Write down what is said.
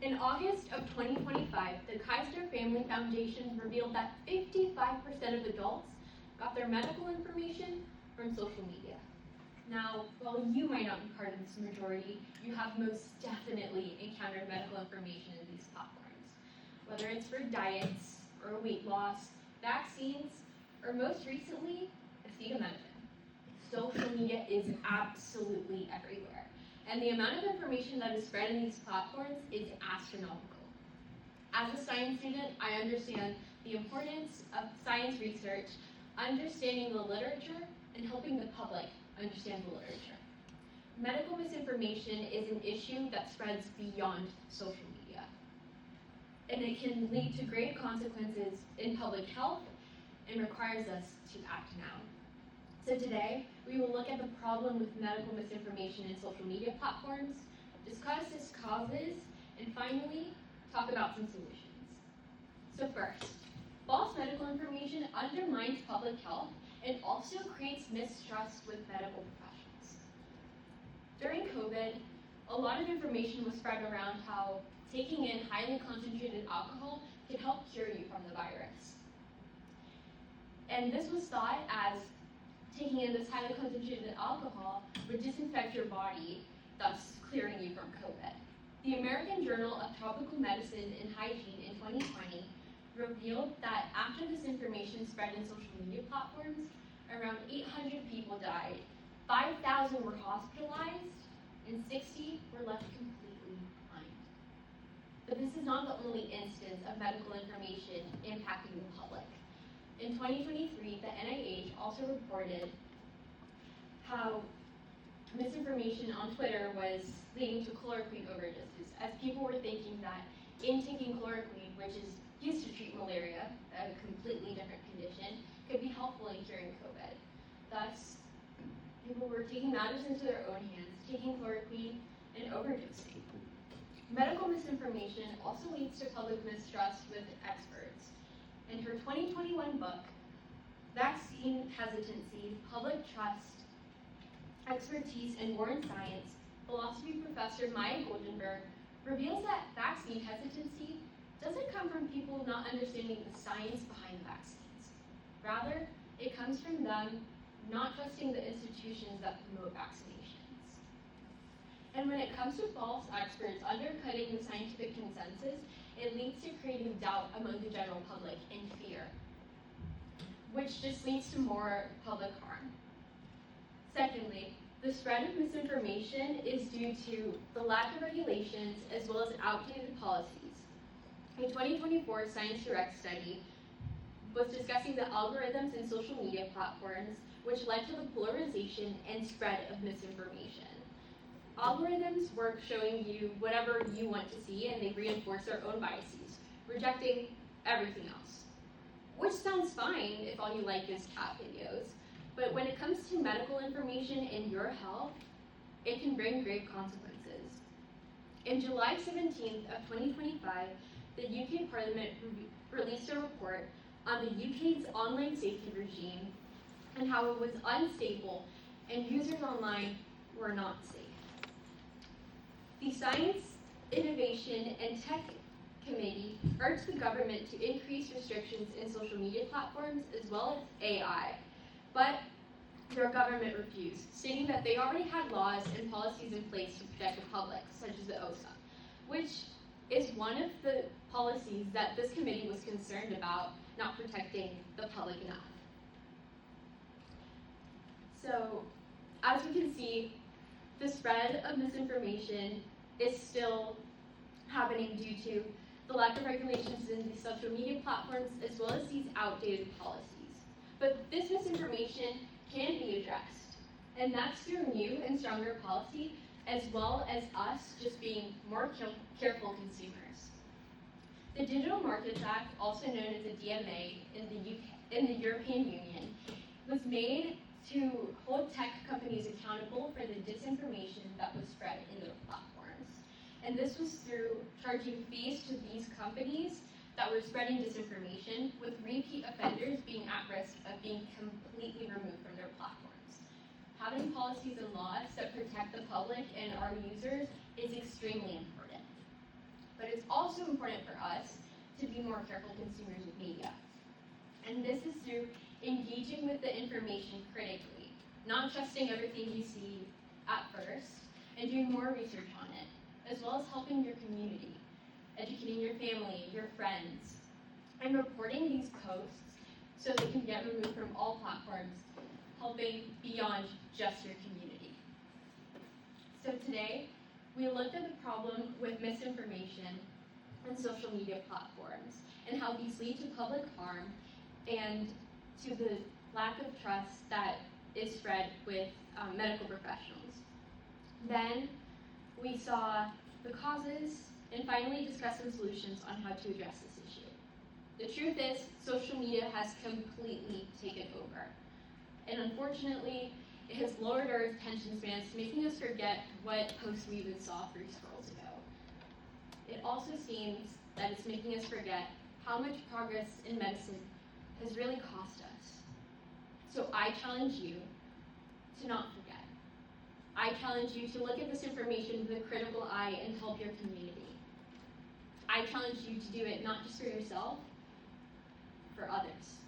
In August of 2025, the Kaiser Family Foundation revealed that 55% of adults got their medical information from social media. Now, while you might not be part of this majority, you have most definitely encountered medical information in these platforms. Whether it's for diets or weight loss, vaccines, or most recently, acetaminophen. Social media is absolutely everywhere, and the amount of information that is spread in these platforms is astronomical. As a science student, I understand the importance of science research, understanding the literature, and helping the public understand the literature. Medical misinformation is an issue that spreads beyond social media, and it can lead to grave consequences in public health and requires us to act now. So today, we will look at the problem with medical misinformation in social media platforms, discuss its causes, and finally, talk about some solutions. So first, false medical information undermines public health and also creates mistrust with medical professionals. During COVID, a lot of information was spread around how taking in highly concentrated alcohol could help cure you from the virus. And this was thought as taking in this highly concentrated alcohol would disinfect your body, thus clearing you from COVID. The American Journal of Tropical Medicine and Hygiene in 2020 revealed that after this information spread in social media platforms, around 800 people died, 5,000 were hospitalized, and 60 were left completely blind. But this is not the only instance of medical information impacting the public. In 2023, the NIH also reported how misinformation on Twitter was leading to chloroquine overdoses, as people were thinking that intaking chloroquine, which is used to treat malaria, a completely different condition, could be helpful in curing COVID. Thus, people were taking matters into their own hands, taking chloroquine and overdosing. Medical misinformation also leads to public mistrust with experts. In her 2021 book, Vaccine Hesitancy, Public Trust, Expertise, and War in Science, philosophy professor Maya Goldenberg reveals that vaccine hesitancy doesn't come from people not understanding the science behind the vaccines. Rather, it comes from them not trusting the institutions that promote vaccinations. And when it comes to false experts undercutting the scientific consensus, it leads to creating doubt among the general public and fear, which just leads to more public harm. Secondly, the spread of misinformation is due to the lack of regulations as well as outdated policies. A 2024 Science Direct study was discussing the algorithms in social media platforms, which led to the polarization and spread of misinformation. Algorithms work showing you whatever you want to see, and they reinforce their own biases, rejecting everything else. Which sounds fine if all you like is cat videos, but when it comes to medical information and your health, it can bring grave consequences. In July 17th of 2025, the UK Parliament released a report on the UK's online safety regime and how it was unstable and users online were not safe. The Science, Innovation, and Tech Committee urged the government to increase restrictions in social media platforms as well as AI, but their government refused, stating that they already had laws and policies in place to protect the public, such as the OSA, which is one of the policies that this committee was concerned about not protecting the public enough. So, as we can see, the spread of misinformation is still happening due to the lack of regulations in these social media platforms as well as these outdated policies. But this misinformation can be addressed, and that's through new and stronger policy as well as us just being more careful consumers. The Digital Markets Act, also known as the DMA in the European Union, was made to hold tech companies accountable for the disinformation that was spread in their platforms. And this was through charging fees to these companies that were spreading disinformation, with repeat offenders being at risk of being completely removed from their platforms. Having policies and laws that protect the public and our users is extremely important. But it's also important for us to be more careful consumers of media. And this is through engaging with the information critically, not trusting everything you see at first, and doing more research on it, as well as helping your community, educating your family, your friends, and reporting these posts so they can get removed from all platforms, helping beyond just your community. So today, we looked at the problem with misinformation on social media platforms and how these lead to public harm and to the lack of trust that is spread with medical professionals. Then we saw the causes and finally discussed some solutions on how to address this issue. The truth is, social media has completely taken over. And unfortunately, it has lowered our attention spans, making us forget what posts we even saw 3 scrolls ago. It also seems that it's making us forget how much progress in medicine has really cost us. So I challenge you to not forget. I challenge you to look at this information with a critical eye and help your community. I challenge you to do it not just for yourself, for others.